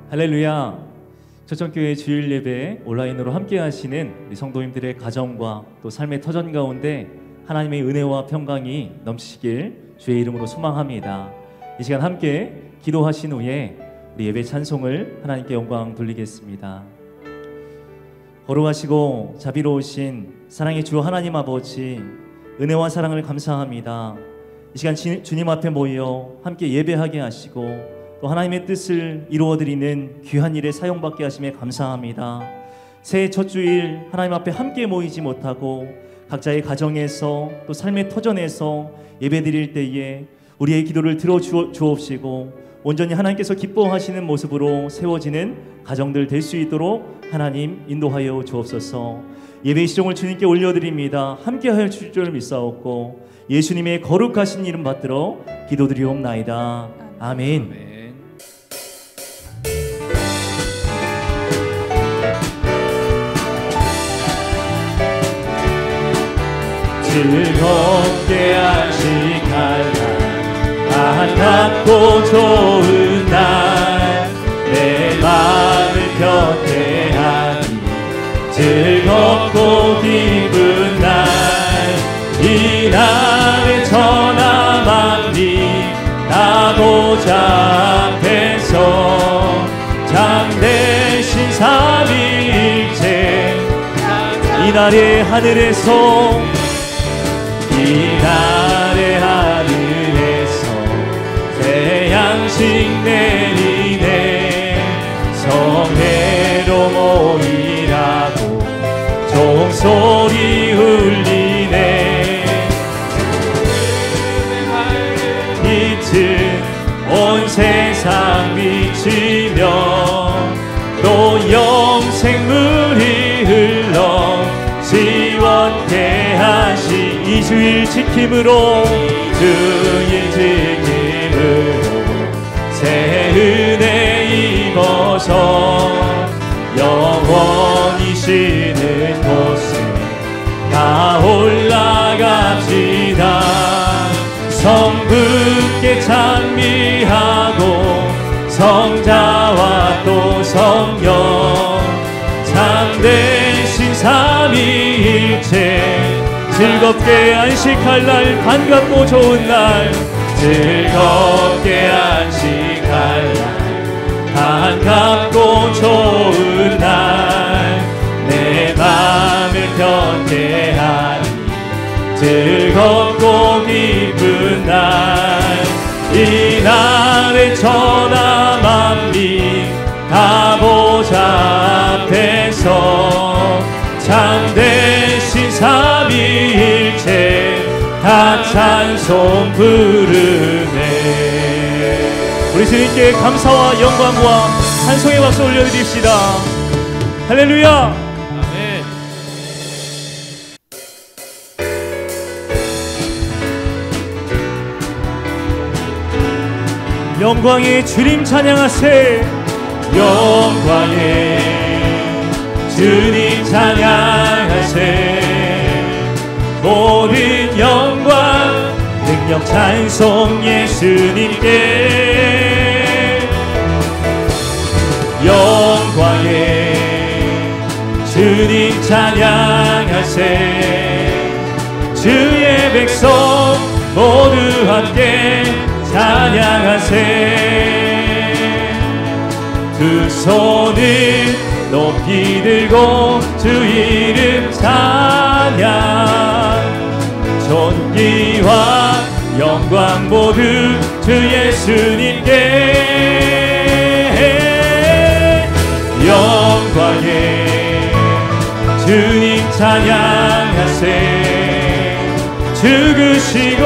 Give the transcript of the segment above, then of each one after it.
할렐루야. 초청교회 주일 예배 온라인으로 함께 하시는 우리 성도님들의 가정과 또 삶의 터전 가운데 하나님의 은혜와 평강이 넘치시길 주의 이름으로 소망합니다. 이 시간 함께 기도하신 후에 우리 예배 찬송을 하나님께 영광 돌리겠습니다. 거룩하시고 자비로우신 사랑의 주 하나님 아버지, 은혜와 사랑을 감사합니다. 이 시간 주님 앞에 모여 함께 예배하게 하시고 또 하나님의 뜻을 이루어드리는 귀한 일에 사용받게 하심에 감사합니다. 새해 첫 주일 하나님 앞에 함께 모이지 못하고 각자의 가정에서 또 삶의 터전에서 예배드릴 때에 우리의 기도를 들어주옵시고 온전히 하나님께서 기뻐하시는 모습으로 세워지는 가정들 될 수 있도록 하나님 인도하여 주옵소서. 예배의 시종을 주님께 올려드립니다. 함께하여 주실 줄 믿사옵고 예수님의 거룩하신 이름 받들어 기도드리옵나이다. 아멘. 즐겁게 안식할 날, 아름답고 좋은 날, 내 마음을 곁에 하니 즐겁고 기쁜 날, 이 날에 천하 만민 나 보좌 앞에서 참되신 삼위일체 이 날의 하늘에서 이날의 하늘에서 새 양식 내리네. 성회로 모이라고 종소리 울리네. 빛은 온 세상 비치며 또 영생물이 흘러 시원케 하시. 이 주일 지킴으로 주일 지킴으로 새 은혜 입어서 영원히 쉬는 곳에 다 올라갑시다. 성부께 찬미하고 성자와 또 성령 참되신 삼위일체 즐겁게 안식할 날, 반갑고 좋은 날, 즐겁게 안식할 날, 반갑고 좋은 날, 내 맘을 편케 하니 즐겁고 기쁜 날, 이 날에 천하 만민 다 보좌 앞에서 참되신 삼위일체 다 찬송 부르네. 우리 주님께 감사와 영광과 찬송의 박수 올려드립시다. 할렐루야. 아멘. 영광의 주님 찬양하세. 영광의 주님 찬양하세. 모든 영광 능력 찬송 예수님께. 영광의 주님 찬양하세. 주의 백성 모두 함께 찬양하세. 두 손을 높이 들고 주 이름 찬양. 존귀와 영광 모두 주 예수님께. 영광의 주님 찬양하세. 죽으시고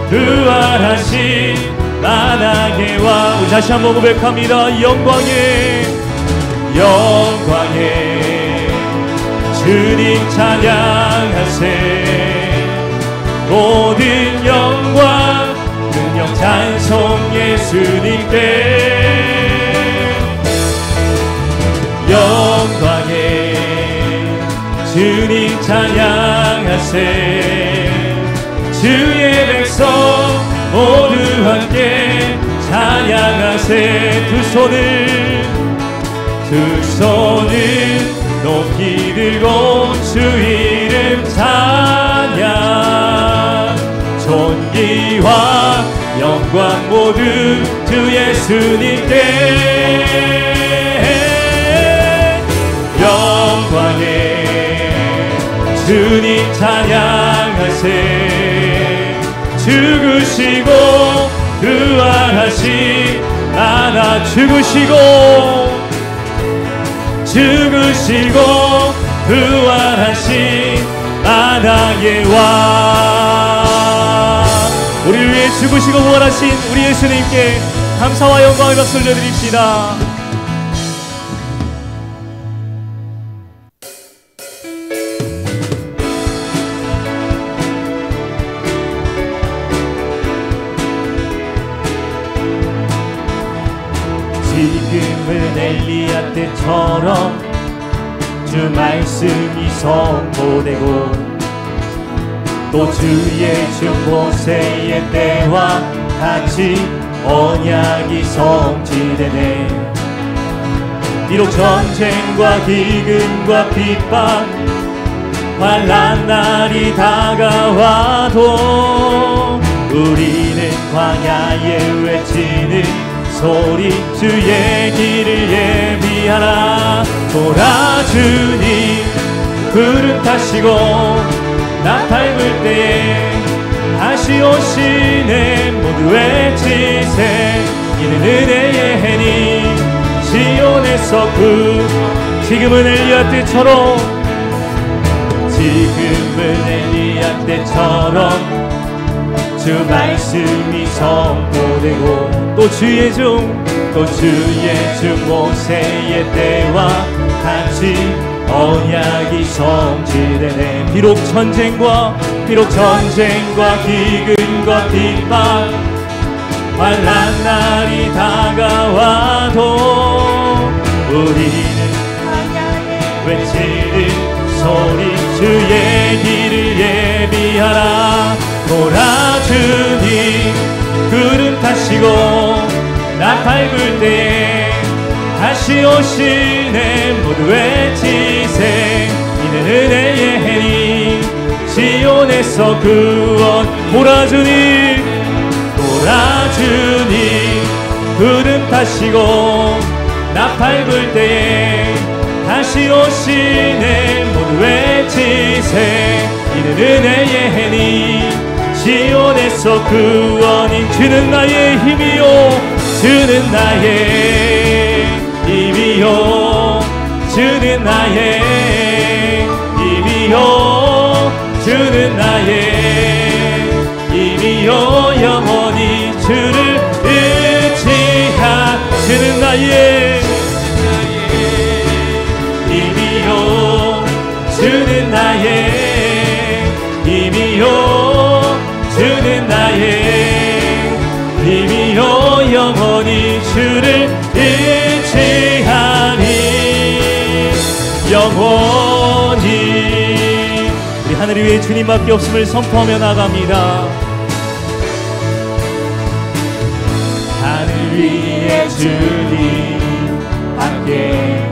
부활하신 만왕의 왕. 우리 다시 한번 고백합니다. 영광의 주님 찬양하세. 모든 영광 능력 찬송 예수님께. 영광의 주님 찬양하세. 주의 백성 모두 함께 찬양하세. 두 손을 두 손을 높이 들고 주 이름 찬양 존귀와 영광 모두 주 예수님께 영광에 주님 찬양하세 죽으시고 부활하신 나나 죽으시고 부활하신 나라의 왕 우리를 위해 죽으시고 부활하신 우리 예수님께 감사와 영광을 박수 올려드립시다. 지금은 엘리야 때처럼 주 말씀이 선포되고 또 주의 주 모세의 때와 같이 언약이 성취되네. 비록 전쟁과 기근과 핍박 환난 날이 다가와도 우리는 광야에 외치는 소리 주의 길을 예비하라. 돌아주니 구름 타시고 나팔 불 때에 다시 오시네. 모두 외치세 이는 은혜의 해니 시온에서 지금은 엘리야 때처럼 주 말씀이 선포되고 또 주의 종 모세의 때와 같이 언약이 성취되네. 비록 전쟁과 기근과 핍박 환난 날이 다가와도 우리는 외치는 소리 주의 길을 예비하라. 돌아주니 구름 타시고 나팔 불 때에 다시 오시네. 모두 외치세 이는 은혜의 해니 시온에서 구원. 돌아주니 구름 타시고 나팔 불 때에 다시 오시네. 모두 외치세 이는 은혜의 해니 시온에서 구원이. 주는 나의 힘이요 주는 나의 힘이요 주는 나의 힘이요 주는 나의 힘이요 영원히 주를 의지하. 주는 나의 힘이요 주는 나의 힘이요 주는 나의 힘이요 영원히 주를 의지하니. 영원히 우리 하늘 위에 주님밖에 없음을 선포하며 나갑니다. 하늘 위에 주님 함께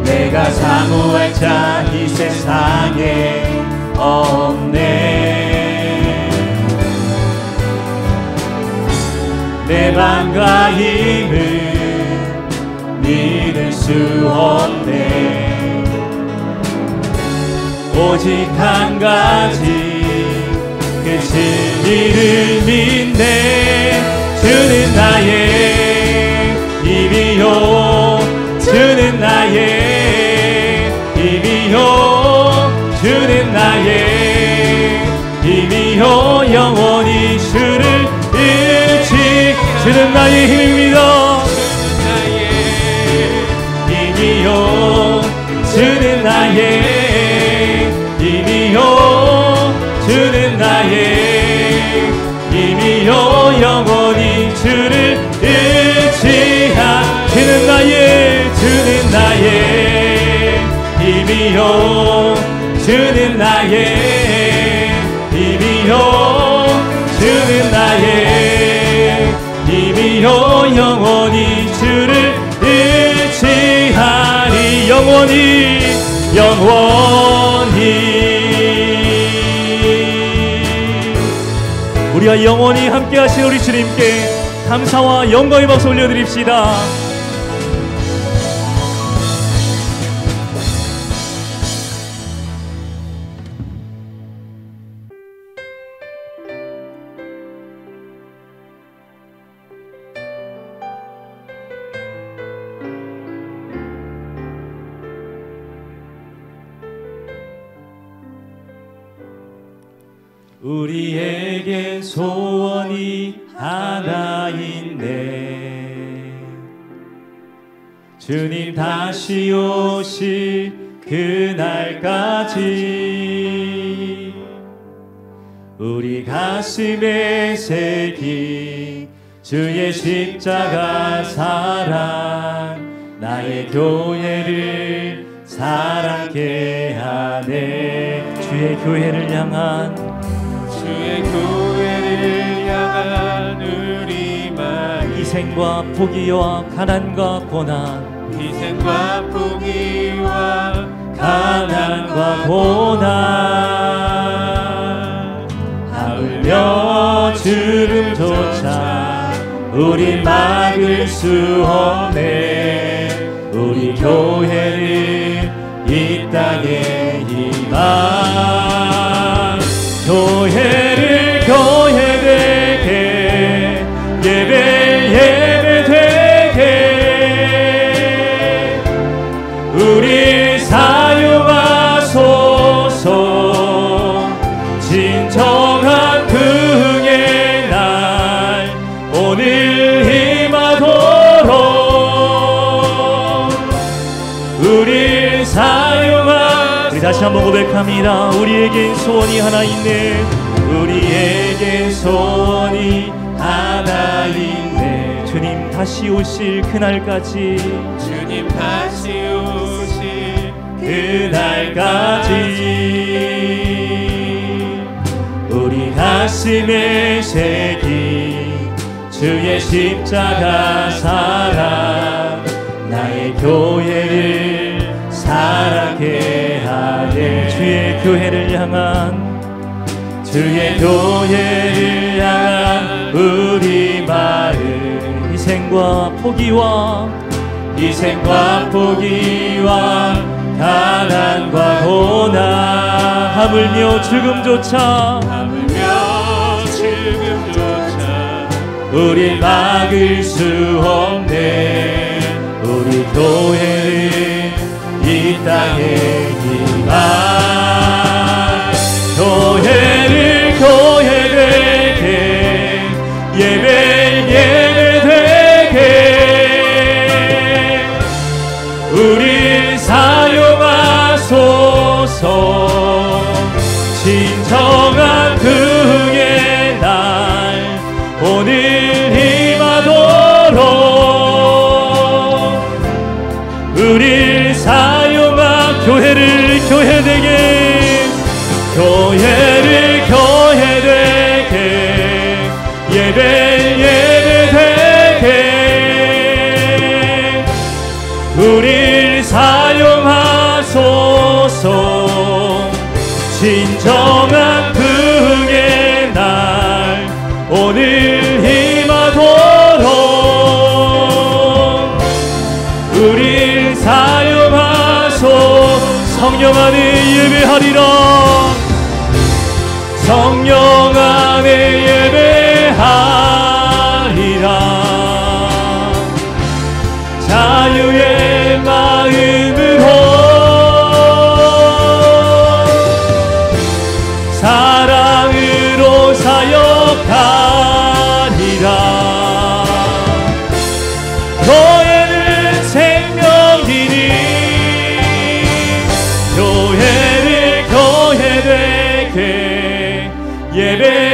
내가 사모할 자 이 세상에 없네. 내 방과 힘을 믿을 수 없네. 오직 한 가지 그 진리를 믿네. 주는 나의 힘이요 주는 나의 힘이요 주는 나의 힘이요 영원히 주를 의지. 주는 나의 힘입니다. 힘이요 주는 나의 힘이요 주는 나의 힘이요 영원히 주를 의지하. 주는 나의 힘이요 주는 나의 힘이요 주는 나의 힘이요 우리여 영원히 주를 의지하리. 영원히 우리와 영원히 함께 하신 우리 주님께 감사와 영광의 박수 올려드립시다. 우리에겐 소원이 하나 있네. 주님 다시 오실 그날까지 우리 가슴에 새긴 주의 십자가 사랑, 나의 교회를 사랑케 하네. 주의 교회를 향한 우리 마음, 희생과 포기와 가난과 고난, 희생과 포기와 가난과 고난, 하울며 주름조차 우리 막을 수 없네. 우리 교회를 이 땅에 희망, 교회를 교회되게, 예배되게 우리 사용하소서. 진정한 긍휼의 날 오늘 임하도록 우리 사용하. 우리 다시 한번 고백합니다. 우리에겐 소원이 하나 있네. 우리에겐 소원이 하나 있네. 주님 다시 오실 그날까지, 주님 다시 오실 그날까지 우리 가슴에 새긴 주의 십자가 사랑, 나의 교회를 사랑케 하네. 주의 교회를 향한, 주의 교회를 향한 우리 마음, 희생과 포기와 가난과 고난, 하물며 죽음조차 우리 막을 수 없네. 우리 교회를 이 땅에 희망, 교회를 교회되게, 예배되게 우리 사용하소서. 진정한 긍휼의 날 오늘 임하도록 우리 사용하. 교회를 교회되게, 교회를 교회되게, 예배되게 우리 사용하소서. 진정한 긍휼의 날 오늘 임하도록 우리 사용하소. 성령 안에 예배하리라. 성령 안에 예배하리라. 자유의 마음으로 사랑으로 사역하리라. 교회는 생명이니 교회를 교회되게, 예배되게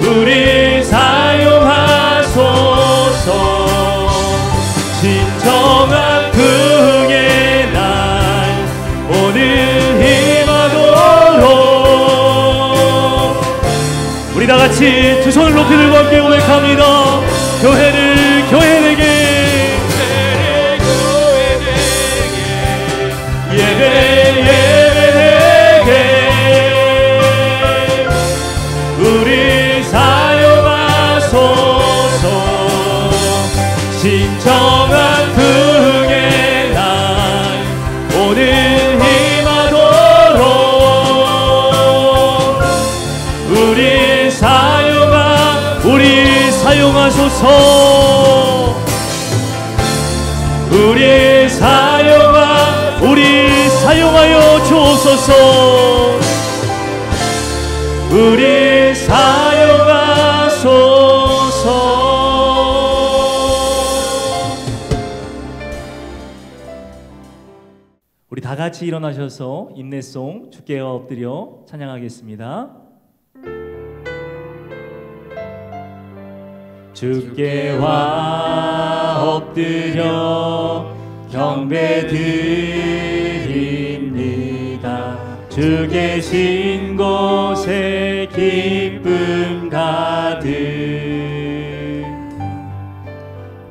우리 사용하소서. 진정한 긍휼의 날 오늘 임하도록 우리 다 같이 두 손을 높이 들고 함께 고백합니다. 교회를 교회에게 예배에게 우리 사용하소서. 신정한 풍의 날 오늘 임하도록 우리 사용하소서. 우리 사용하여 주옵소서. 우리 사용하소서. 우리 다 같이 일어나셔서 인내송 주께 엎드려 찬양하겠습니다. 주께와 엎드려 경배드립니다. 주 계신 곳에 기쁨 가득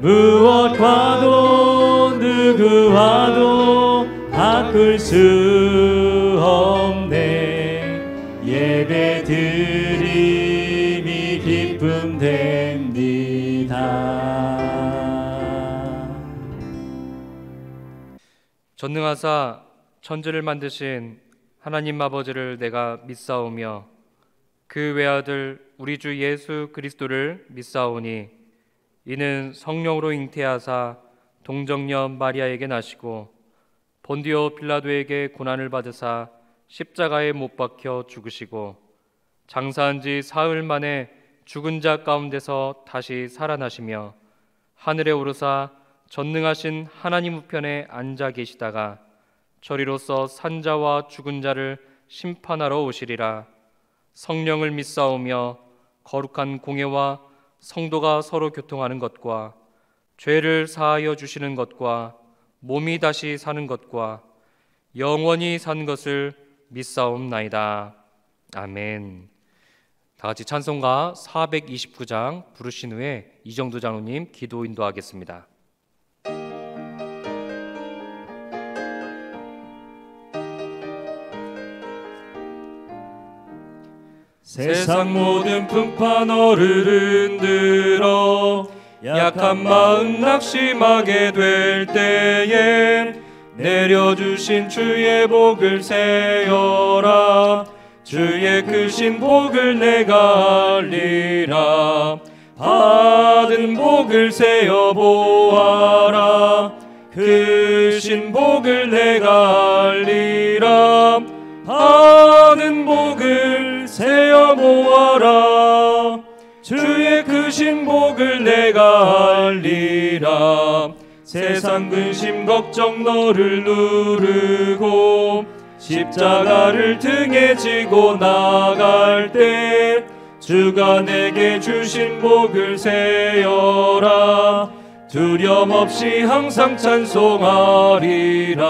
무엇과도 누구와도 바꿀 수 없네. 예배드림이 기쁨 됩니다. 전능하사 천지를 만드신 하나님 아버지를 내가 믿사오며 그 외아들 우리 주 예수 그리스도를 믿사오니 이는 성령으로 잉태하사 동정녀 마리아에게 나시고 본디오 빌라도에게 고난을 받으사 십자가에 못 박혀 죽으시고 장사한 지 사흘 만에 죽은 자 가운데서 다시 살아나시며 하늘에 오르사 전능하신 하나님 우편에 앉아 계시다가 저리로서 산자와 죽은 자를 심판하러 오시리라. 성령을 믿사오며 거룩한 공예와 성도가 서로 교통하는 것과 죄를 사하여 주시는 것과 몸이 다시 사는 것과 영원히 산 것을 믿사옵나이다. 아멘. 다 같이 찬송가 429장 부르신 후에 이정도 장로님 기도 인도하겠습니다. 세상 모든 풍파 너를 흔들어 약한 마음 낙심하게 될 때에 내려주신 주의 복을 세어라. 주의 크신 복을 내가 알리라. 받은 복을 세어 보아라. 크신 복을 내가 알리라. 받은 복을 세어 보아라. 주의 크신 복을 내가 알리라. 세상 근심 걱정 너를 누르고 십자가를 등에 지고 나갈 때 주가 내게 주신 복을 세어라. 두려움 없이 항상 찬송하리라.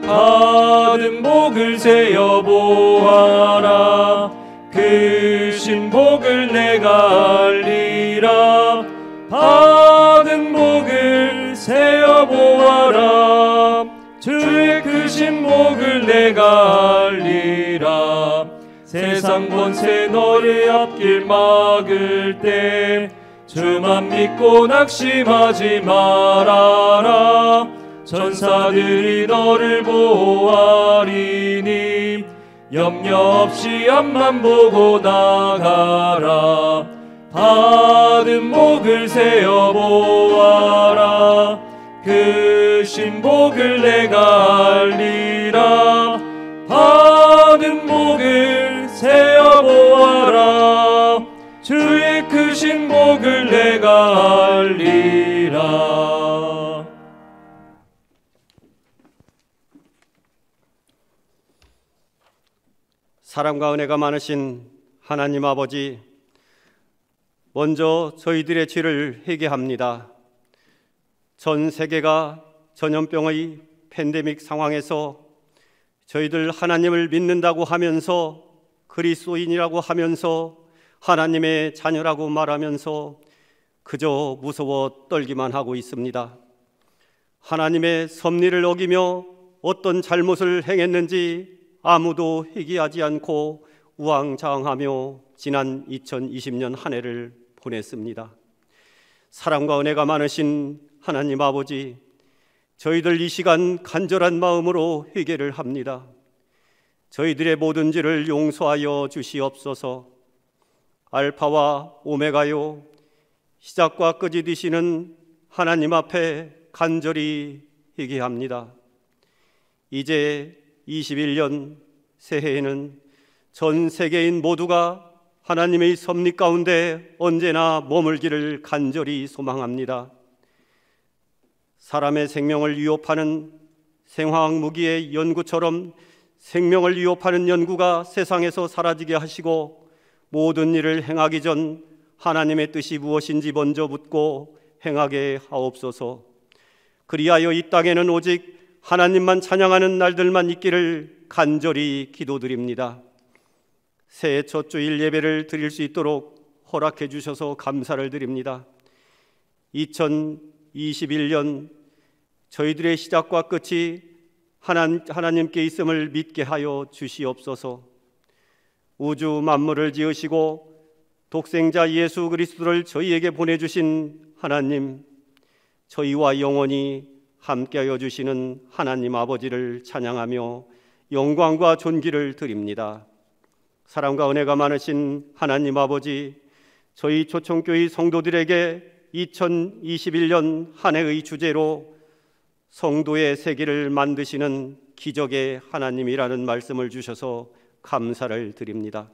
받은 복을 세어 보아라. 크신 복을 내가 알리라. 받은 복을 세어 보아라. 주의 크신 복을 내가 알리라. 세상 권세 너의 앞길 막을 때 주만 믿고 낙심하지 말아라. 천사들이 너를 보호하리니 염려 없이 앞만 보고 나가라. 받은 복을 세어 보아라. 크신 복을 내가 알리라. 받은 복을 세어 보아라. 주의 크신 복을 내가 알리라. 사랑과 은혜가 많으신 하나님 아버지, 먼저 저희들의 죄를 회개합니다. 전 세계가 전염병의 팬데믹 상황에서 저희들 하나님을 믿는다고 하면서 그리스도인이라고 하면서 하나님의 자녀라고 말하면서 그저 무서워 떨기만 하고 있습니다. 하나님의 섭리를 어기며 어떤 잘못을 행했는지 아무도 회개하지 않고 우왕좌왕하며 지난 2020년 한 해를 보냈습니다. 사랑과 은혜가 많으신 하나님 아버지, 저희들 이 시간 간절한 마음으로 회개를 합니다. 저희들의 모든 죄를 용서하여 주시옵소서. 알파와 오메가요, 시작과 끝이 되시는 하나님 앞에 간절히 회개합니다. 이제 21년 새해에는 전 세계인 모두가 하나님의 섭리 가운데 언제나 머물기를 간절히 소망합니다. 사람의 생명을 위협하는 생화학 무기의 연구처럼 생명을 위협하는 연구가 세상에서 사라지게 하시고 모든 일을 행하기 전 하나님의 뜻이 무엇인지 먼저 묻고 행하게 하옵소서. 그리하여 이 땅에는 오직 하나님만 찬양하는 날들만 있기를 간절히 기도드립니다. 새해 첫 주일 예배를 드릴 수 있도록 허락해 주셔서 감사를 드립니다. 2021년 저희들의 시작과 끝이 하나님께 있음을 믿게 하여 주시옵소서. 우주 만물을 지으시고 독생자 예수 그리스도를 저희에게 보내주신 하나님, 저희와 영원히 함께하여 주시는 하나님 아버지를 찬양하며 영광과 존귀를 드립니다. 사랑과 은혜가 많으신 하나님 아버지, 저희 초청교회 성도들에게 2021년 한 해의 주제로 성도의 세계를 만드시는 기적의 하나님이라는 말씀을 주셔서 감사를 드립니다.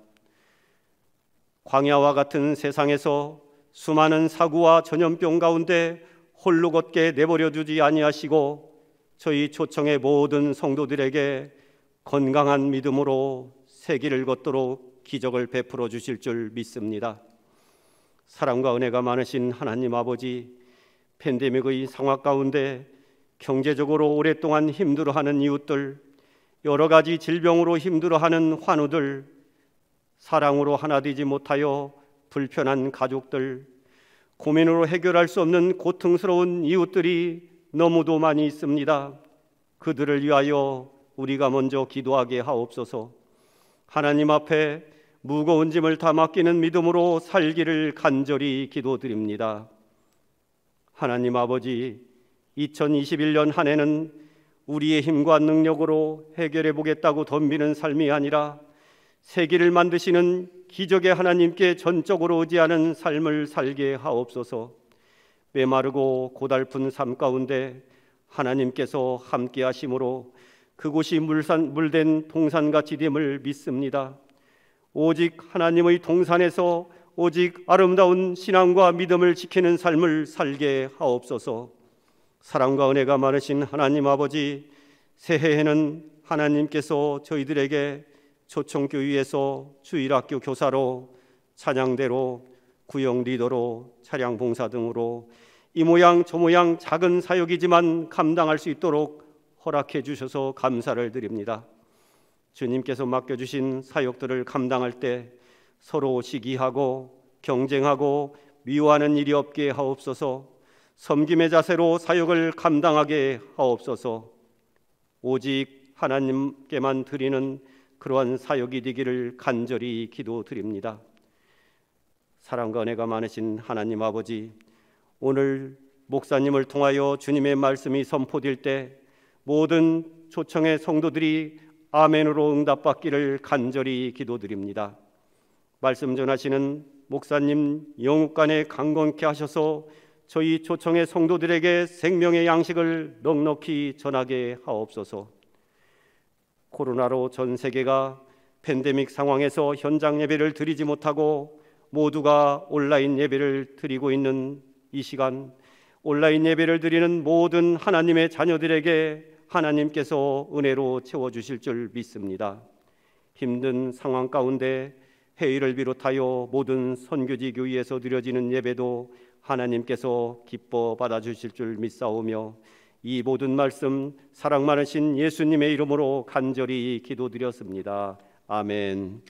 광야와 같은 세상에서 수많은 사고와 전염병 가운데 홀로 걷게 내버려 두지 아니하시고 저희 초청의 모든 성도들에게 건강한 믿음으로 세기를 걷도록 기적을 베풀어 주실 줄 믿습니다. 사랑과 은혜가 많으신 하나님 아버지, 팬데믹의 상황 가운데 경제적으로 오랫동안 힘들어하는 이웃들, 여러 가지 질병으로 힘들어하는 환우들, 사랑으로 하나 되지 못하여 불편한 가족들, 고민으로 해결할 수 없는 고통스러운 이웃들이 너무도 많이 있습니다. 그들을 위하여 우리가 먼저 기도하게 하옵소서. 하나님 앞에 무거운 짐을 다 맡기는 믿음으로 살기를 간절히 기도드립니다. 하나님 아버지, 2021년 한 해는 우리의 힘과 능력으로 해결해 보겠다고 덤비는 삶이 아니라 세계를 만드시는 기적의 하나님께 전적으로 의지하는 삶을 살게 하옵소서. 메마르고 고달픈 삶 가운데 하나님께서 함께 하심으로 그곳이 물된 동산같이 됨을 믿습니다. 오직 하나님의 동산에서 오직 아름다운 신앙과 믿음을 지키는 삶을 살게 하옵소서. 사랑과 은혜가 많으신 하나님 아버지, 새해에는 하나님께서 저희들에게 초청교회에서 주일학교 교사로, 찬양대로, 구역 리더로, 차량 봉사 등으로 이 모양 저 모양 작은 사역이지만 감당할 수 있도록 허락해 주셔서 감사를 드립니다. 주님께서 맡겨주신 사역들을 감당할 때 서로 시기하고 경쟁하고 미워하는 일이 없게 하옵소서. 섬김의 자세로 사역을 감당하게 하옵소서. 오직 하나님께만 드리는 그러한 사역이 되기를 간절히 기도드립니다. 사랑과 은혜가 많으신 하나님 아버지, 오늘 목사님을 통하여 주님의 말씀이 선포될 때 모든 초청의 성도들이 아멘으로 응답받기를 간절히 기도드립니다. 말씀 전하시는 목사님 영육간에 강건케 하셔서 저희 초청의 성도들에게 생명의 양식을 넉넉히 전하게 하옵소서. 코로나로 전 세계가 팬데믹 상황에서 현장 예배를 드리지 못하고 모두가 온라인 예배를 드리고 있는 이 시간, 온라인 예배를 드리는 모든 하나님의 자녀들에게 하나님께서 은혜로 채워주실 줄 믿습니다. 힘든 상황 가운데 회의를 비롯하여 모든 선교지 교회에서 드려지는 예배도 하나님께서 기뻐 받아주실 줄 믿사오며 이 모든 말씀 사랑 많으신 예수님의 이름으로 간절히 기도드렸습니다. 아멘.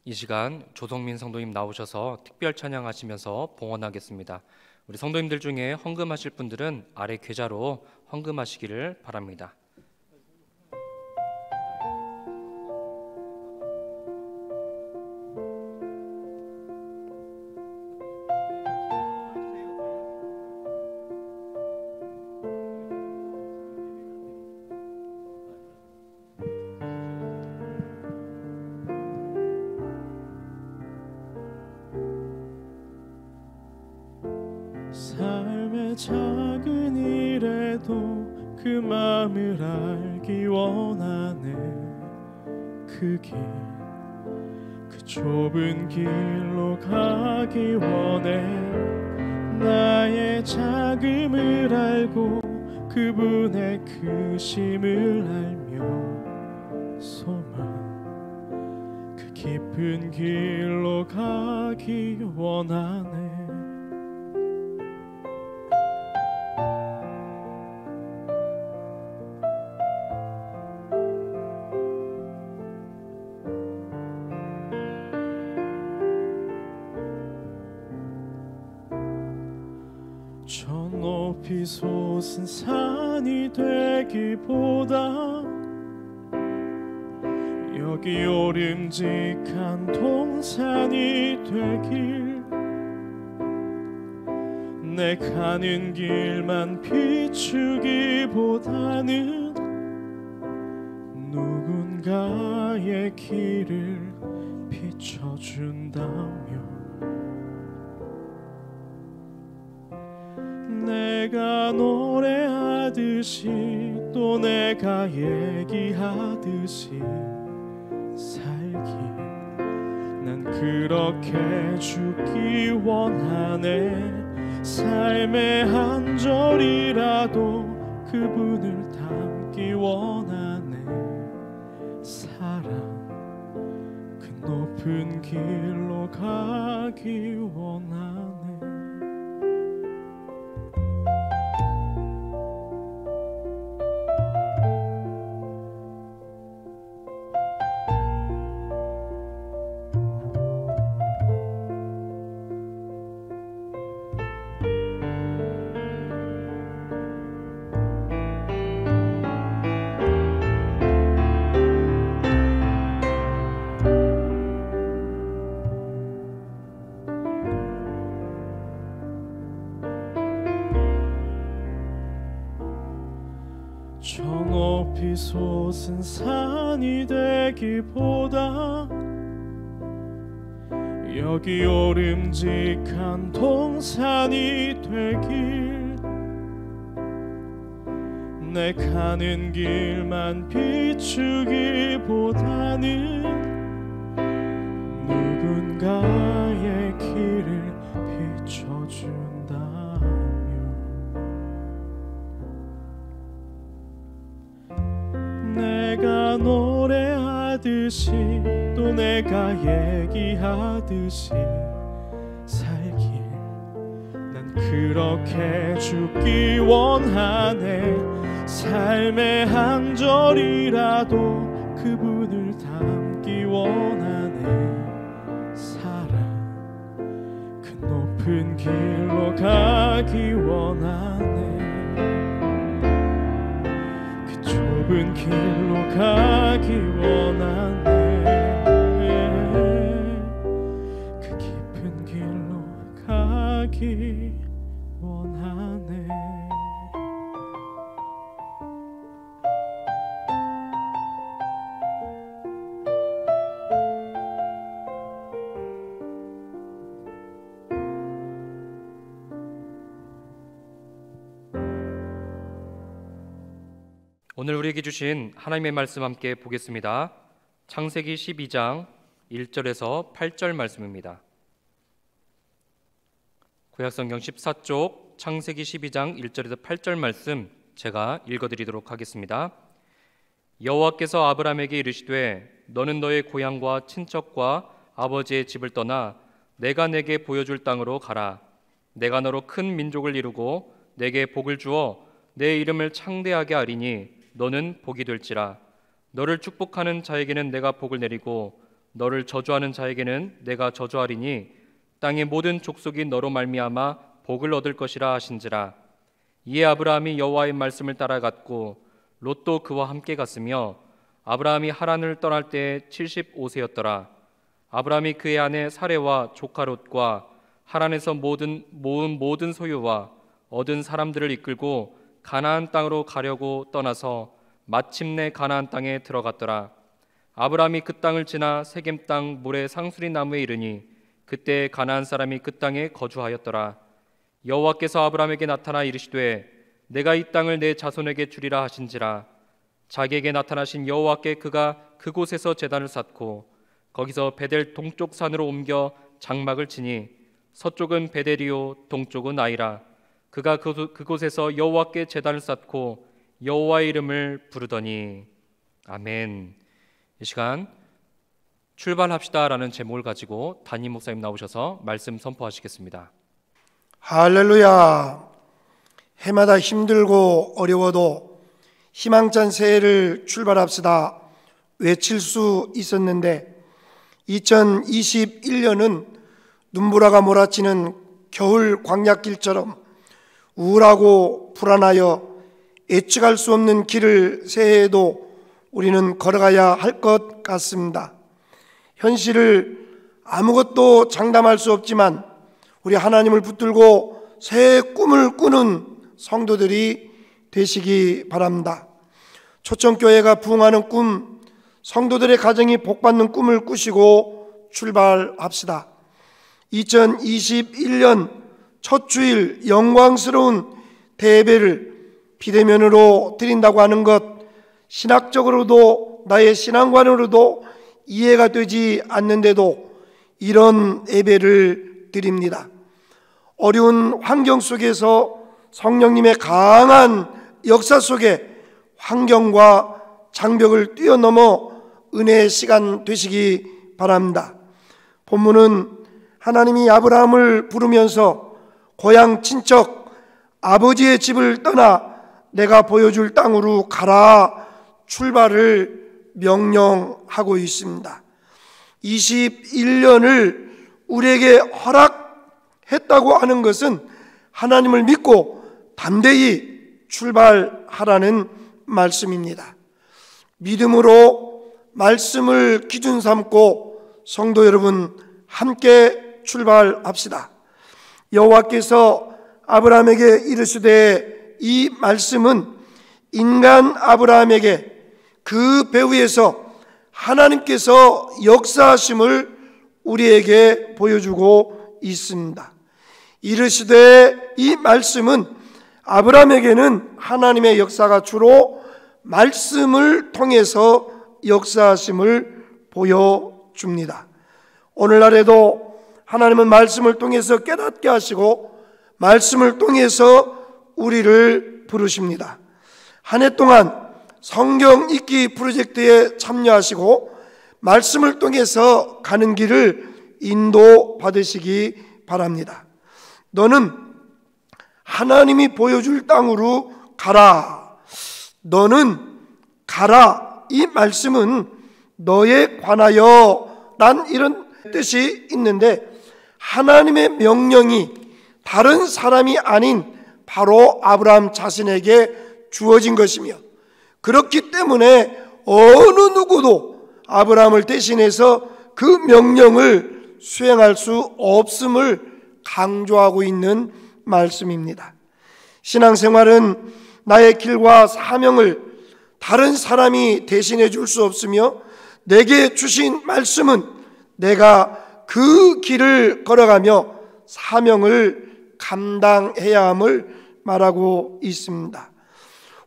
이 시간 조성민 성도님 나오셔서 특별 찬양하시면서 봉헌하겠습니다. 우리 성도님들 중에 헌금하실 분들은 아래 계좌로 헌금하시기를 바랍니다. 삶의 작은 일에도 그 마음을 알기 원하네. 그 길, 그 좁은 길로 가기 원해. 나의 작음을 알고 그분의 크심을 알며 소망, 그 깊은 길로 가기 원하네. 저 높이 솟은 산이 되기보다 여기 오름직한 동산이 되길, 내 가는 길만 비추기보다는 누군가의 길을 비춰준다며 내가 노래하듯이 또 내가 얘기하듯이 살기, 난 그렇게 죽기 원하네. 삶의 한 절이라도 그분을 담기 원하네. 사랑, 그 높은 길로 가기 원하네. 저 높이 솟은 산이 되기보다 여기 오름직한 동산이 되길, 내 가는 길만 비추기보다는 누군가의 길을 비춰준다며 내가 노래하듯이 또 내가 얘기하듯이 살길, 난 그렇게 죽기 원하네. 삶의 한 절이라도 그분을 담기 원하네. 사랑, 그 높은 길로 가기 원하네. 좁은 길로 가기 원하네. 그 깊은 길로 가기 원하네. 오늘 우리에게 주신 하나님의 말씀 함께 보겠습니다. 창세기 12장 1절에서 8절 말씀입니다. 구약성경 14쪽 창세기 12장 1절에서 8절 말씀 제가 읽어드리도록 하겠습니다. 여호와께서 아브라함에게 이르시되 너는 너의 고향과 친척과 아버지의 집을 떠나 내가 내게 보여줄 땅으로 가라. 내가 너로 큰 민족을 이루고 내게 복을 주어 내 이름을 창대하게 하리니 너는 복이 될지라. 너를 축복하는 자에게는 내가 복을 내리고 너를 저주하는 자에게는 내가 저주하리니 땅의 모든 족속이 너로 말미암아 복을 얻을 것이라 하신지라. 이에 아브라함이 여호와의 말씀을 따라갔고 롯도 그와 함께 갔으며 아브라함이 하란을 떠날 때 75세였더라. 아브라함이 그의 아내 사레와 조카 롯과 하란에서 모은 모든 소유와 얻은 사람들을 이끌고 가나안 땅으로 가려고 떠나서 마침내 가나안 땅에 들어갔더라. 아브라함이 그 땅을 지나 세겜 땅 모레 상수리 나무에 이르니 그때 가나안 사람이 그 땅에 거주하였더라. 여호와께서 아브라함에게 나타나 이르시되 내가 이 땅을 내 자손에게 주리라 하신지라. 자기에게 나타나신 여호와께 그가 그곳에서 제단을 쌓고 거기서 베델 동쪽 산으로 옮겨 장막을 치니 서쪽은 베델이요 동쪽은 아이라. 그가 그곳에서 여호와께 제단을 쌓고 여호와의 이름을 부르더니. 아멘. 이 시간 출발합시다라는 제목을 가지고 담임 목사님 나오셔서 말씀 선포하시겠습니다. 할렐루야. 해마다 힘들고 어려워도 희망찬 새해를 출발합시다 외칠 수 있었는데 2021년은 눈보라가 몰아치는 겨울 광야길처럼 우울하고 불안하여 예측할 수 없는 길을 새해에도 우리는 걸어가야 할 것 같습니다. 현실을 아무것도 장담할 수 없지만 우리 하나님을 붙들고 새해 꿈을 꾸는 성도들이 되시기 바랍니다. 초청교회가 부흥하는 꿈, 성도들의 가정이 복받는 꿈을 꾸시고 출발합시다. 2021년 첫 주일 영광스러운 대예배를 비대면으로 드린다고 하는 것, 신학적으로도 나의 신앙관으로도 이해가 되지 않는데도 이런 예배를 드립니다. 어려운 환경 속에서 성령님의 강한 역사 속에 환경과 장벽을 뛰어넘어 은혜의 시간 되시기 바랍니다. 본문은 하나님이 아브라함을 부르면서 고향 친척 아버지의 집을 떠나 내가 보여줄 땅으로 가라 출발을 명령하고 있습니다. 21년을 우리에게 허락했다고 하는 것은 하나님을 믿고 담대히 출발하라는 말씀입니다. 믿음으로 말씀을 기준 삼고 성도 여러분 함께 출발합시다. 여호와께서 아브라함에게 이르시되 이 말씀은 인간 아브라함에게 그 배후에서 하나님께서 역사하심을 우리에게 보여주고 있습니다. 이르시되 이 말씀은 아브라함에게는 하나님의 역사가 주로 말씀을 통해서 역사하심을 보여줍니다. 오늘날에도 하나님은 말씀을 통해서 깨닫게 하시고 말씀을 통해서 우리를 부르십니다. 한 해 동안 성경 읽기 프로젝트에 참여하시고 말씀을 통해서 가는 길을 인도받으시기 바랍니다. 너는 하나님이 보여줄 땅으로 가라. 너는 가라. 이 말씀은 너에 관하여 란 이런 뜻이 있는데 하나님의 명령이 다른 사람이 아닌 바로 아브라함 자신에게 주어진 것이며 그렇기 때문에 어느 누구도 아브라함을 대신해서 그 명령을 수행할 수 없음을 강조하고 있는 말씀입니다. 신앙생활은 나의 길과 사명을 다른 사람이 대신해 줄 수 없으며 내게 주신 말씀은 내가 그 길을 걸어가며 사명을 감당해야 함을 말하고 있습니다.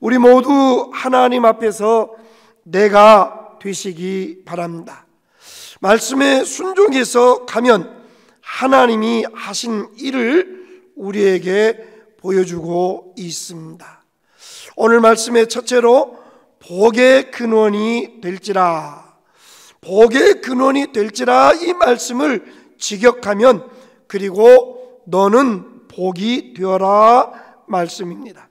우리 모두 하나님 앞에서 내가 되시기 바랍니다. 말씀에 순종해서 가면 하나님이 하신 일을 우리에게 보여주고 있습니다. 오늘 말씀의 첫째로 복의 근원이 될지라, 복의 근원이 될지라 이 말씀을 직역하면 그리고 너는 복이 되어라 말씀입니다.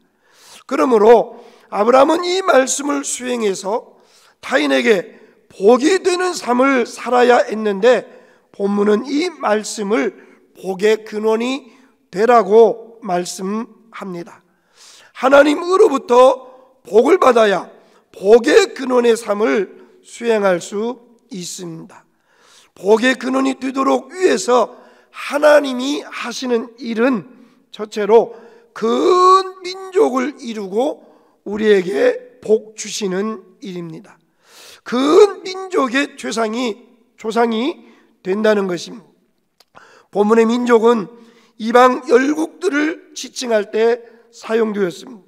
그러므로 아브라함은 이 말씀을 수행해서 타인에게 복이 되는 삶을 살아야 했는데 본문은 이 말씀을 복의 근원이 되라고 말씀합니다. 하나님으로부터 복을 받아야 복의 근원의 삶을 수행할 수 있습니다. 복의 근원이 되도록 위해서 하나님이 하시는 일은 첫째로 큰 민족을 이루고 우리에게 복 주시는 일입니다. 큰 민족의 조상이 된다는 것입니다. 본문의 민족은 이방 열국들을 지칭할 때 사용되었습니다.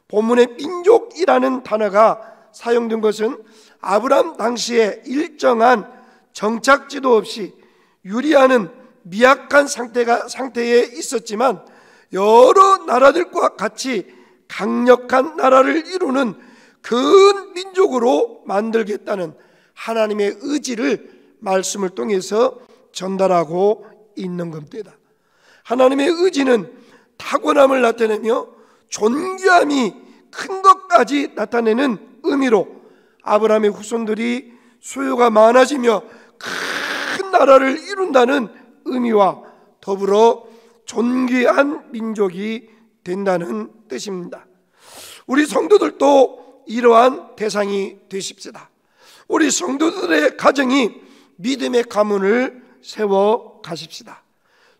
본문의 민족이라는 단어가 사용된 것은 아브라함 당시에 일정한 정착지도 없이 유리하는 미약한 상태에 있었지만 여러 나라들과 같이 강력한 나라를 이루는 큰 민족으로 만들겠다는 하나님의 의지를 말씀을 통해서 전달하고 있는 겁니다. 하나님의 의지는 타고남을 나타내며 존귀함이 큰 것까지 나타내는 의미로 아브라함의 후손들이 수요가 많아지며 큰 나라를 이룬다는 의미와 더불어 존귀한 민족이 된다는 뜻입니다. 우리 성도들도 이러한 대상이 되십시다. 우리 성도들의 가정이 믿음의 가문을 세워 가십시다.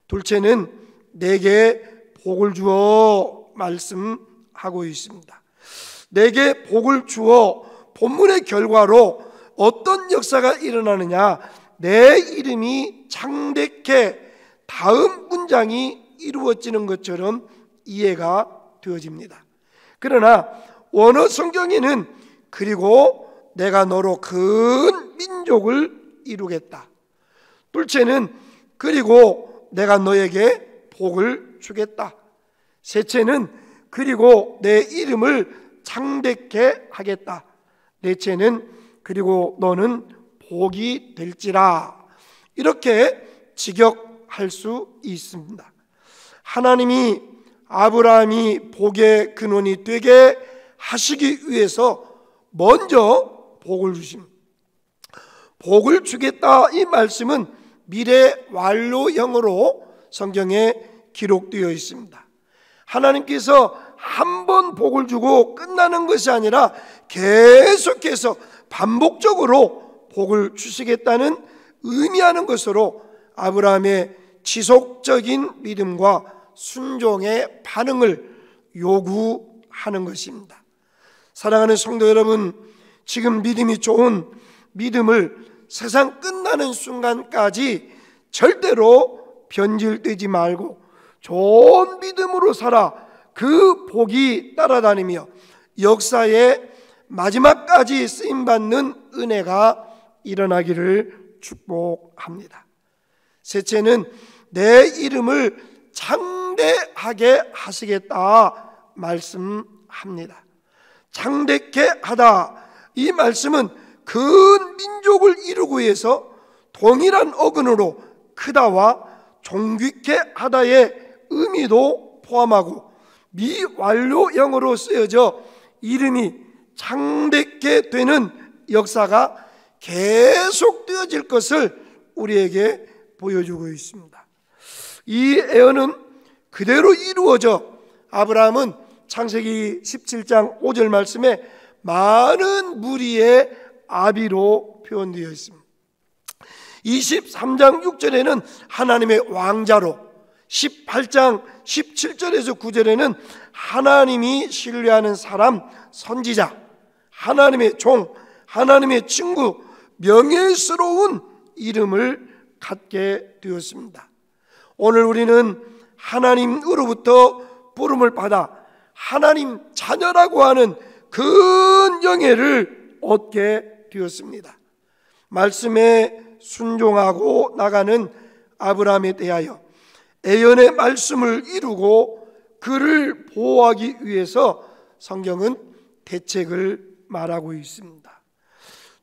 둘째는 내게 복을 주어 말씀하고 있습니다. 내게 복을 주어 본문의 결과로 어떤 역사가 일어나느냐, 내 이름이 창대케 다음 문장이 이루어지는 것처럼 이해가 되어집니다. 그러나 원어 성경에는 그리고 내가 너로 큰 민족을 이루겠다. 둘째는 그리고 내가 너에게 복을 주겠다. 셋째는 그리고 내 이름을 창대케 하겠다. 넷째는 그리고 너는 복이 될지라. 이렇게 직역할 수 있습니다. 하나님이 아브라함이 복의 근원이 되게 하시기 위해서 먼저 복을 주십니다. 복을 주겠다 이 말씀은 미래 완료형으로 성경에 기록되어 있습니다. 하나님께서 한 번 복을 주고 끝나는 것이 아니라 계속해서 반복적으로 복을 주시겠다는 의미하는 것으로 아브라함의 지속적인 믿음과 순종의 반응을 요구하는 것입니다. 사랑하는 성도 여러분, 지금 믿음이 좋은 믿음을 세상 끝나는 순간까지 절대로 변질되지 말고 좋은 믿음으로 살아 그 복이 따라다니며 역사의 마지막까지 쓰임받는 은혜가 일어나기를 축복합니다. 셋째는 내 이름을 창대하게 하시겠다 말씀합니다. 창대케 하다, 이 말씀은 큰 민족을 이루기 위해서 동일한 어근으로 크다와 존귀케 하다의 의미도 포함하고 미완료형으로 쓰여져 이름이 창대케 되는 역사가 계속되어질 것을 우리에게 보여주고 있습니다. 이 예언은 그대로 이루어져 아브라함은 창세기 17장 5절 말씀에 많은 무리의 아비로 표현되어 있습니다. 23장 6절에는 하나님의 왕자로, 18장 17절에서 9절에는 하나님이 신뢰하는 사람, 선지자, 하나님의 종, 하나님의 친구, 명예스러운 이름을 갖게 되었습니다. 오늘 우리는 하나님으로부터 부름을 받아 하나님 자녀라고 하는 큰 영예를 얻게 되었습니다. 말씀에 순종하고 나가는 아브라함에 대하여 예언의 말씀을 이루고 그를 보호하기 위해서 성경은 대책을 말하고 있습니다.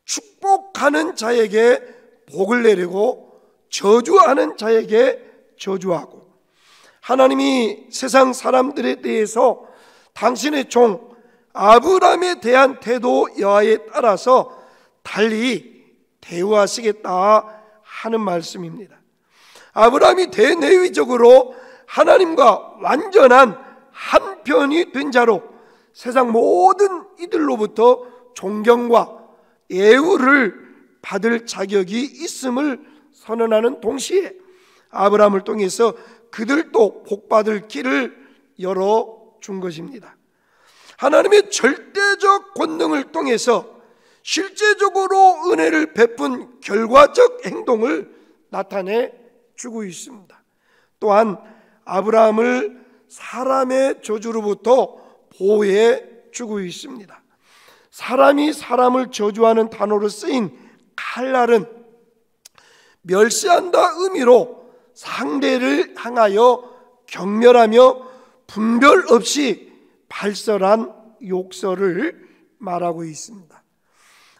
축복하는 자에게 복을 내리고 저주하는 자에게 저주하고, 하나님이 세상 사람들에 대해서 당신의 종 아브라함에 대한 태도 여하에 따라서 달리 대우하시겠다 하는 말씀입니다. 아브라함이 대내외적으로 하나님과 완전한 한편이 된 자로 세상 모든 이들로부터 존경과 예우를 받을 자격이 있음을 선언하는 동시에 아브라함을 통해서 그들도 복받을 길을 열어준 것입니다. 하나님의 절대적 권능을 통해서 실제적으로 은혜를 베푼 결과적 행동을 나타내 주고 있습니다. 또한 아브라함을 사람의 저주로부터 보호해 주고 있습니다. 사람이 사람을 저주하는 단어로 쓰인 칼날은 멸시한다 의미로 상대를 향하여 경멸하며 분별 없이 발설한 욕설을 말하고 있습니다.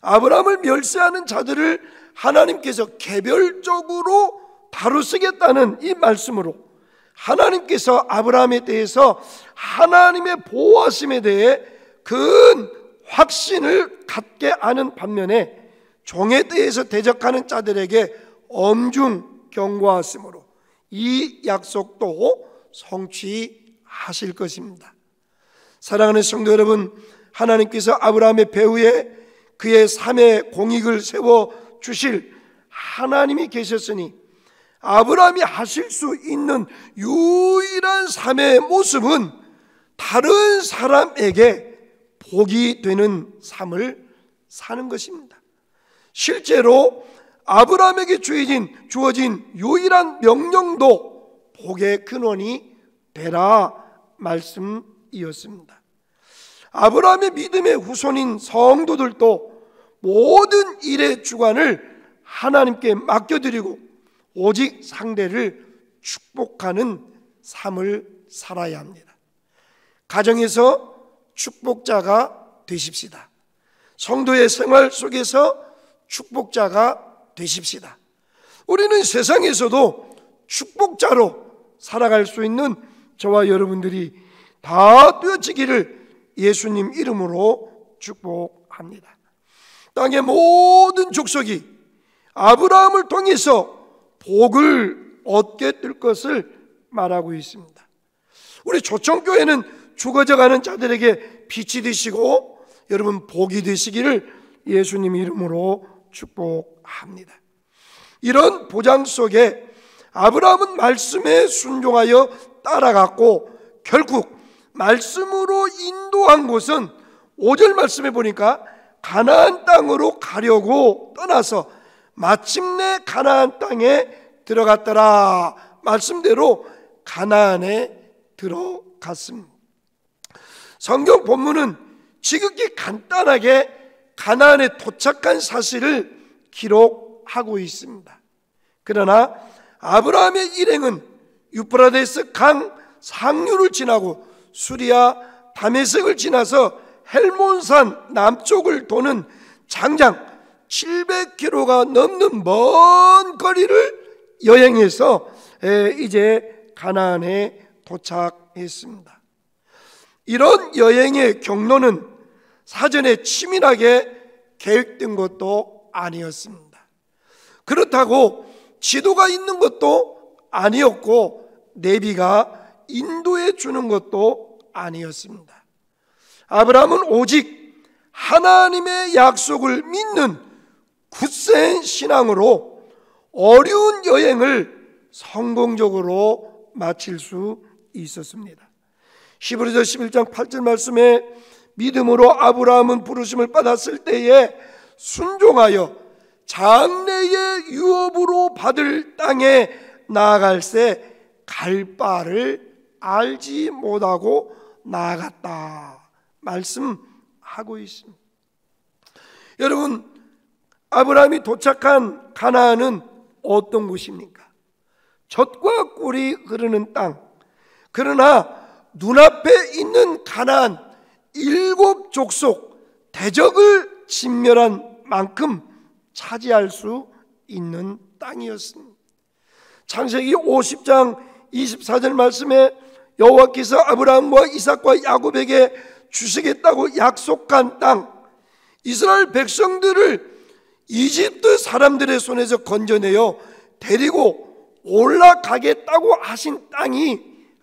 아브라함을 멸시하는 자들을 하나님께서 개별적으로 다루시겠다는 이 말씀으로 하나님께서 아브라함에 대해서 하나님의 보호하심에 대해 큰 확신을 갖게 하는 반면에 종에 대해서 대적하는 자들에게 엄중 경고하심으로 이 약속도 성취하실 것입니다. 사랑하는 성도 여러분, 하나님께서 아브라함의 배후에 그의 삶의 공익을 세워 주실 하나님이 계셨으니 아브라함이 하실 수 있는 유일한 삶의 모습은 다른 사람에게 복이 되는 삶을 사는 것입니다. 실제로 아브라함에게 주어진 유일한 명령도 복의 근원이 되라 말씀이었습니다. 아브라함의 믿음의 후손인 성도들도 모든 일의 주관을 하나님께 맡겨드리고 오직 상대를 축복하는 삶을 살아야 합니다. 가정에서 축복자가 되십시다. 성도의 생활 속에서 축복자가 되십시다. 우리는 세상에서도 축복자로 살아갈 수 있는 저와 여러분들이 다 되어지기를 예수님 이름으로 축복합니다. 땅의 모든 족속이 아브라함을 통해서 복을 얻게 될 것을 말하고 있습니다. 우리 조청교회는 죽어져가는 자들에게 빛이 되시고 여러분 복이 되시기를 예수님 이름으로 축복합니다. 이런 보장 속에 아브라함은 말씀에 순종하여 따라갔고 결국 말씀으로 인도한 곳은 5절 말씀에 보니까 가나안 땅으로 가려고 떠나서 마침내 가나안 땅에 들어갔더라. 말씀대로 가나안에 들어갔습니다. 성경 본문은 지극히 간단하게 가나안에 도착한 사실을 기록하고 있습니다. 그러나 아브라함의 일행은 유프라데스 강 상류를 지나고 수리아 다메섹을 지나서 헬몬산 남쪽을 도는 장장 700km가 넘는 먼 거리를 여행해서 이제 가나안에 도착했습니다. 이런 여행의 경로는 사전에 치밀하게 계획된 것도 아니었습니다. 그렇다고 지도가 있는 것도 아니었고 내비가 인도해 주는 것도 아니었습니다. 아브라함은 오직 하나님의 약속을 믿는 굳센 신앙으로 어려운 여행을 성공적으로 마칠 수 있었습니다. 히브리서 11장 8절 말씀에 믿음으로 아브라함은 부르심을 받았을 때에 순종하여 장래의 유업으로 받을 땅에 나아갈새 갈 바를 알지 못하고 나아갔다 말씀하고 있습니다. 여러분, 아브라함이 도착한 가나안은 어떤 곳입니까? 젖과 꿀이 흐르는 땅. 그러나 눈앞에 있는 가나안 7족속 대적을 진멸한 만큼 차지할 수 있는 땅이었습니다. 창세기 50장 24절 말씀에 여호와께서 아브라함과 이삭과 야곱에게 주시겠다고 약속한 땅, 이스라엘 백성들을 이집트 사람들의 손에서 건져내어 데리고 올라가겠다고 하신 땅이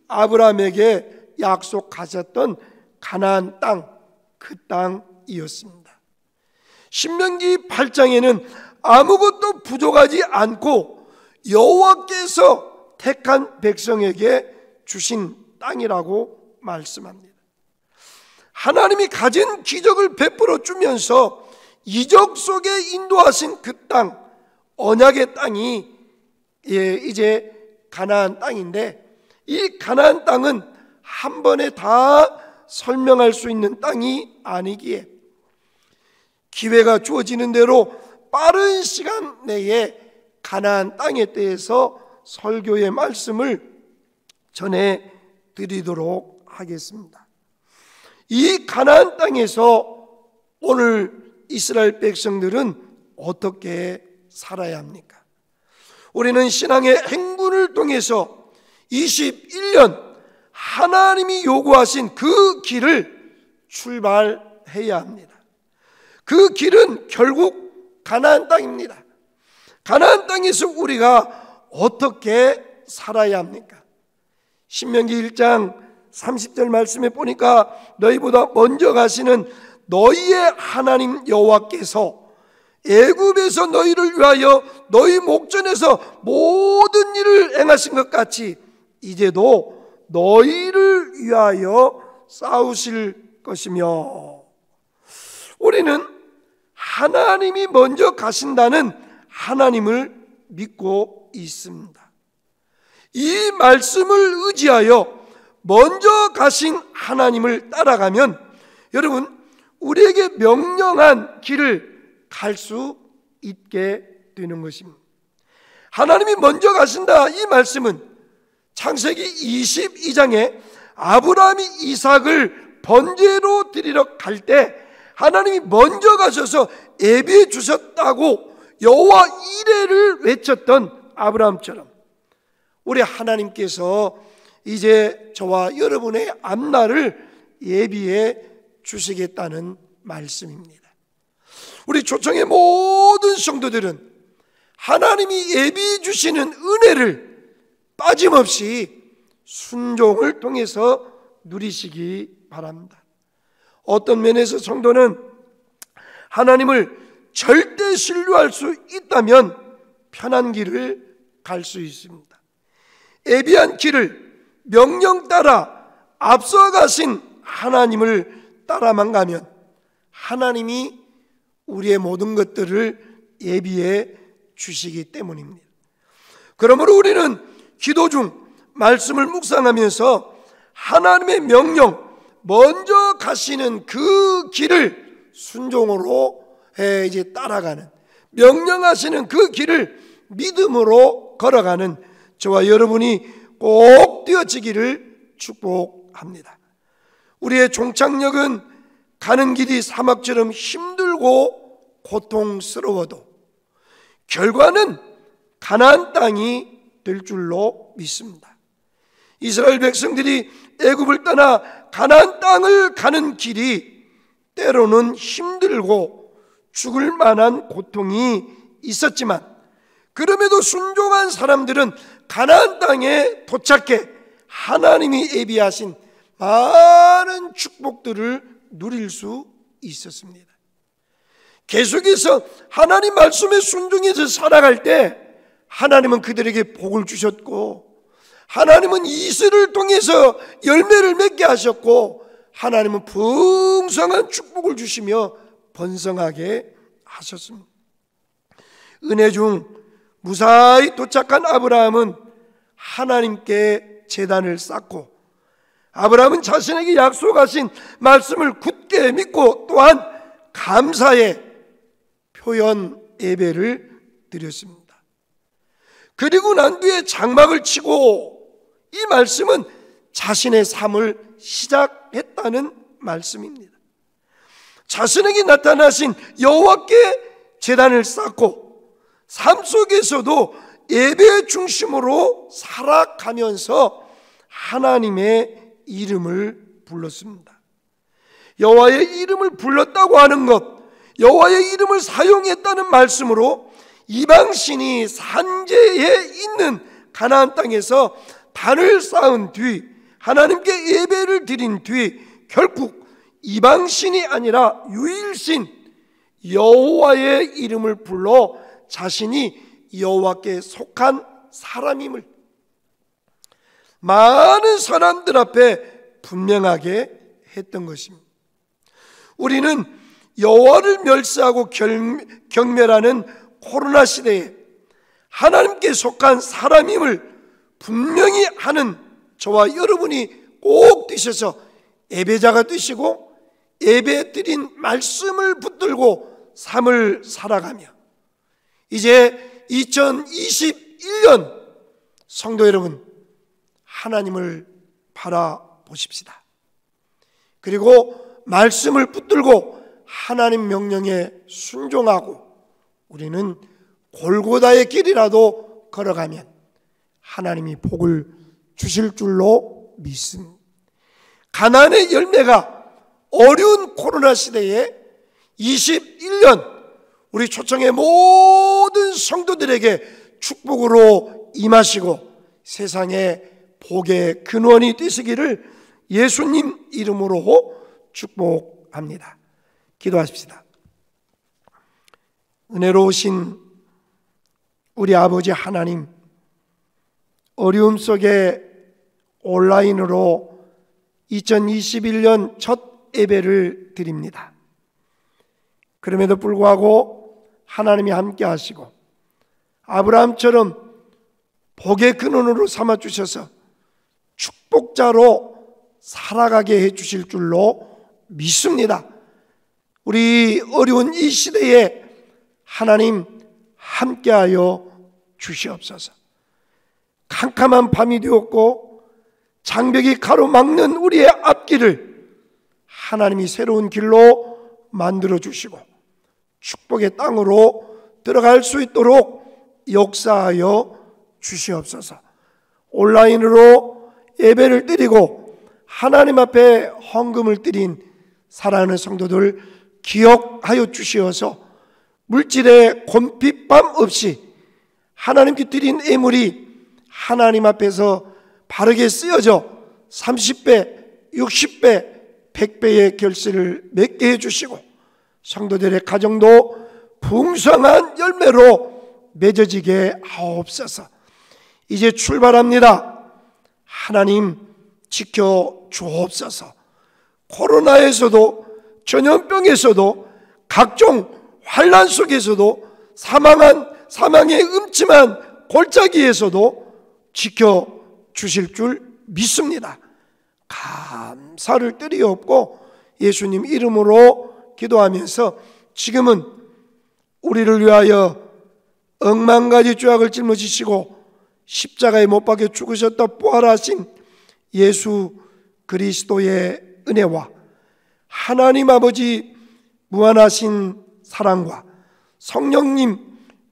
아브라함에게 약속하셨던 가나안 땅, 그 땅이었습니다. 신명기 8장에는 아무것도 부족하지 않고 여호와께서 택한 백성에게 주신 땅이라고 말씀합니다. 하나님이 가진 기적을 베풀어 주면서 이적 속에 인도하신 그 땅, 언약의 땅이 이제 가나안 땅인데, 이 가나안 땅은 한 번에 다 설명할 수 있는 땅이 아니기에 기회가 주어지는 대로 빠른 시간 내에 가나안 땅에 대해서 설교의 말씀을 전해 드리도록 하겠습니다. 이 가나안 땅에서 오늘 이스라엘 백성들은 어떻게 살아야 합니까? 우리는 신앙의 행군을 통해서 21년 하나님이 요구하신 그 길을 출발해야 합니다. 그 길은 결국 가나안 땅입니다. 가나안 땅에서 우리가 어떻게 살아야 합니까? 신명기 1장 30절 말씀에 보니까 너희보다 먼저 가시는 너희의 하나님 여호와께서 애굽에서 너희를 위하여 너희 목전에서 모든 일을 행하신 것 같이 이제도 너희를 위하여 싸우실 것이며, 우리는 하나님이 먼저 가신다는 하나님을 믿고 있습니다. 이 말씀을 의지하여 먼저 가신 하나님을 따라가면 여러분, 우리에게 명령한 길을 갈 수 있게 되는 것입니다. 하나님이 먼저 가신다, 이 말씀은 창세기 22장에 아브라함이 이삭을 번제로 드리러 갈 때 하나님이 먼저 가셔서 예비해 주셨다고 여호와 이레를 외쳤던 아브라함처럼 우리 하나님께서 이제 저와 여러분의 앞날을 예비해 주시겠다는 말씀입니다. 우리 초청의 모든 성도들은 하나님이 예비해 주시는 은혜를 빠짐없이 순종을 통해서 누리시기 바랍니다. 어떤 면에서 성도는 하나님을 절대 신뢰할 수 있다면 편한 길을 갈 수 있습니다. 예비한 길을 명령 따라 앞서가신 하나님을 따라만 가면 하나님이 우리의 모든 것들을 예비해 주시기 때문입니다. 그러므로 우리는 기도 중 말씀을 묵상하면서 하나님의 명령, 먼저 가시는 그 길을 순종으로 이제 따라가는, 명령하시는 그 길을 믿음으로 걸어가는 저와 여러분이 꼭 되어지기를 축복합니다. 우리의 종착역은 가는 길이 사막처럼 힘들고 고통스러워도 결과는 가나안 땅이 될 줄로 믿습니다. 이스라엘 백성들이 애굽을 떠나 가나안 땅을 가는 길이 때로는 힘들고 죽을 만한 고통이 있었지만 그럼에도 순종한 사람들은 가나안 땅에 도착해 하나님이 예비하신 많은 축복들을 누릴 수 있었습니다. 계속해서 하나님 말씀에 순종해서 살아갈 때 하나님은 그들에게 복을 주셨고, 하나님은 이슬을 통해서 열매를 맺게 하셨고, 하나님은 풍성한 축복을 주시며 번성하게 하셨습니다. 은혜 중 무사히 도착한 아브라함은 하나님께 제단을 쌓고, 아브라함은 자신에게 약속하신 말씀을 굳게 믿고 또한 감사의 표현 예배를 드렸습니다. 그리고 난 뒤에 장막을 치고, 이 말씀은 자신의 삶을 시작했다는 말씀입니다. 자신에게 나타나신 여호와께 제단을 쌓고 삶 속에서도 예배의 중심으로 살아가면서 하나님의 이름을 불렀습니다. 여호와의 이름을 불렀다고 하는 것, 여호와의 이름을 사용했다는 말씀으로 이방신이 산지에 있는 가나안 땅에서 단을 쌓은 뒤 하나님께 예배를 드린 뒤 결국 이방신이 아니라 유일신 여호와의 이름을 불러 자신이 여호와께 속한 사람임을 많은 사람들 앞에 분명하게 했던 것입니다. 우리는 여호와를 멸시하고 경멸하는 코로나 시대에 하나님께 속한 사람임을 분명히 하는 저와 여러분이 꼭 되셔서 예배자가 되시고 예배 드린 말씀을 붙들고 삶을 살아가며 이제 2021년 성도 여러분, 하나님을 바라보십시다. 그리고 말씀을 붙들고 하나님 명령에 순종하고 우리는 골고다의 길이라도 걸어가면 하나님이 복을 주실 줄로 믿습니다. 가난의 열매가 어려운 코로나 시대에 21년 우리 초청의 모든 성도들에게 축복으로 임하시고 세상에 복의 근원이 되시기를 예수님 이름으로 축복합니다. 기도하십시다. 은혜로우신 우리 아버지 하나님, 어려움 속에 온라인으로 2021년 첫 예배를 드립니다. 그럼에도 불구하고 하나님이 함께 하시고 아브라함처럼 복의 근원으로 삼아 주셔서 축복자로 살아가게 해 주실 줄로 믿습니다. 우리 어려운 이 시대에 하나님 함께하여 주시옵소서. 캄캄한 밤이 되었고 장벽이 가로막는 우리의 앞길을 하나님이 새로운 길로 만들어 주시고 축복의 땅으로 들어갈 수 있도록 역사하여 주시옵소서. 온라인으로 예배를 드리고 하나님 앞에 헌금을 드린 사랑하는 성도들 기억하여 주시어서 물질의 곤핍함 없이 하나님께 드린 예물이 하나님 앞에서 바르게 쓰여져 30배, 60배, 100배의 결실을 맺게 해주시고 성도들의 가정도 풍성한 열매로 맺어지게 하옵소서. 이제 출발합니다. 하나님 지켜 주옵소서. 코로나에서도 전염병에서도 각종 환난 속에서도 사망의 음침한 골짜기에서도 지켜 주실 줄 믿습니다. 감사를 드리옵고 예수님 이름으로 기도하면서 지금은 우리를 위하여 억만 가지 죄악을 짊어지시고 십자가에 못 박혀 죽으셨다 부활하신 예수 그리스도의 은혜와 하나님 아버지 무한하신 사랑과 성령님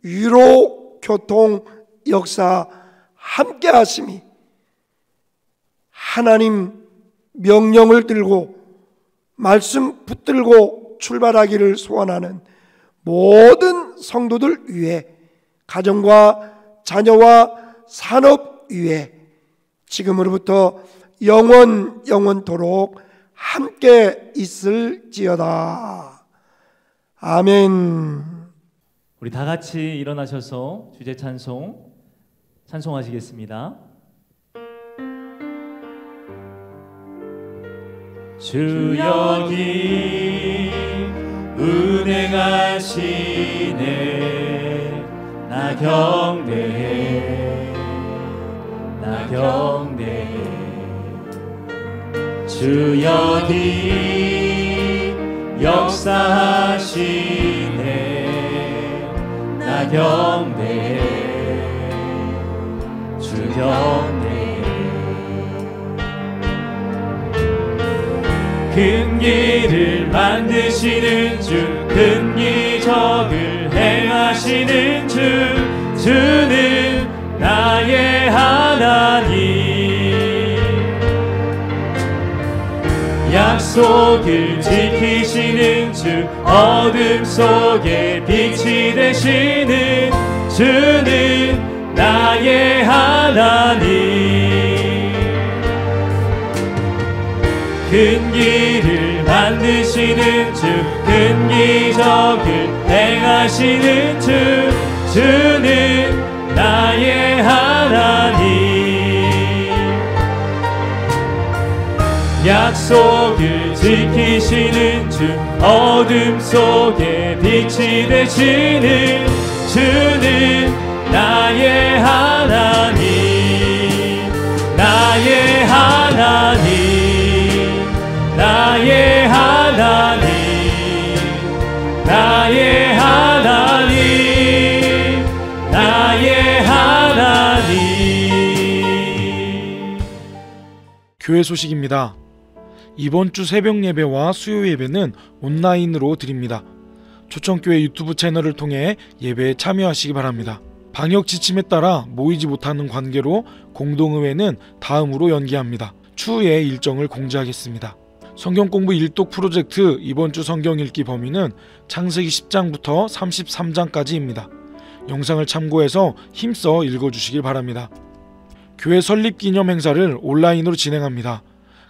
위로 교통 역사 함께 하심이 하나님 명령을 들고 말씀 붙들고 출발하기를 소원하는 모든 성도들 위해 가정과 자녀와 산업 위에 지금으로부터 영원토록 함께 있을지어다. 아멘. 우리 다 같이 일어나셔서 주제 찬송하시겠습니다. 주 여기 은행하시네. 나 경배해 주 여기 역사하시네. 나 경배해 주 경배해. 큰 길을 만드시는 주, 큰 기적을 행하시는 주, 주는 나의 하나님. 약속 약속을 지키시는 주, 어둠 속에 빛이 되시는 주는 나의 하나님. 큰 길을 만드시는 주, 큰 기적을 행하시는 주, 주는 나의 하나님. 약속을 지키시는 주, 어둠 속에 빛이 되시는 주는 나의 하나님. 나의 하나님, 나의 하나님, 나의 하나님, 나의 하나님. 교회 소식입니다. 이번 주 새벽 예배와 수요 예배는 온라인으로 드립니다. 초청교회 유튜브 채널을 통해 예배에 참여하시기 바랍니다. 방역 지침에 따라 모이지 못하는 관계로 공동의회는 다음으로 연기합니다. 추후에 일정을 공지하겠습니다. 성경 공부 일독 프로젝트 이번 주 성경 읽기 범위는 창세기 10장부터 33장까지입니다. 영상을 참고해서 힘써 읽어주시길 바랍니다. 교회 설립 기념 행사를 온라인으로 진행합니다.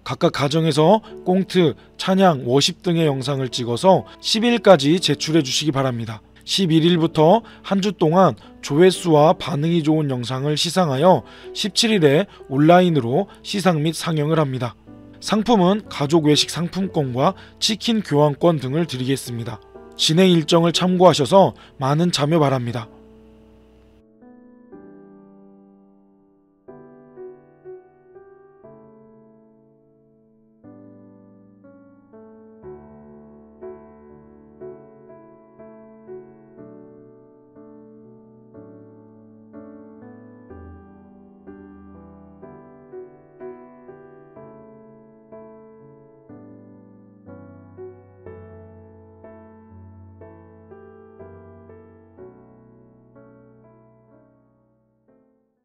각각 가정에서 꽁트, 찬양, 워십 등의 영상을 찍어서 10일까지 제출해 주시기 바랍니다. 11일부터 한 주 동안 조회수와 반응이 좋은 영상을 시상하여 17일에 온라인으로 시상 및 상영을 합니다. 상품은 가족 외식 상품권과 치킨 교환권 등을 드리겠습니다. 진행 일정을 참고하셔서 많은 참여 바랍니다.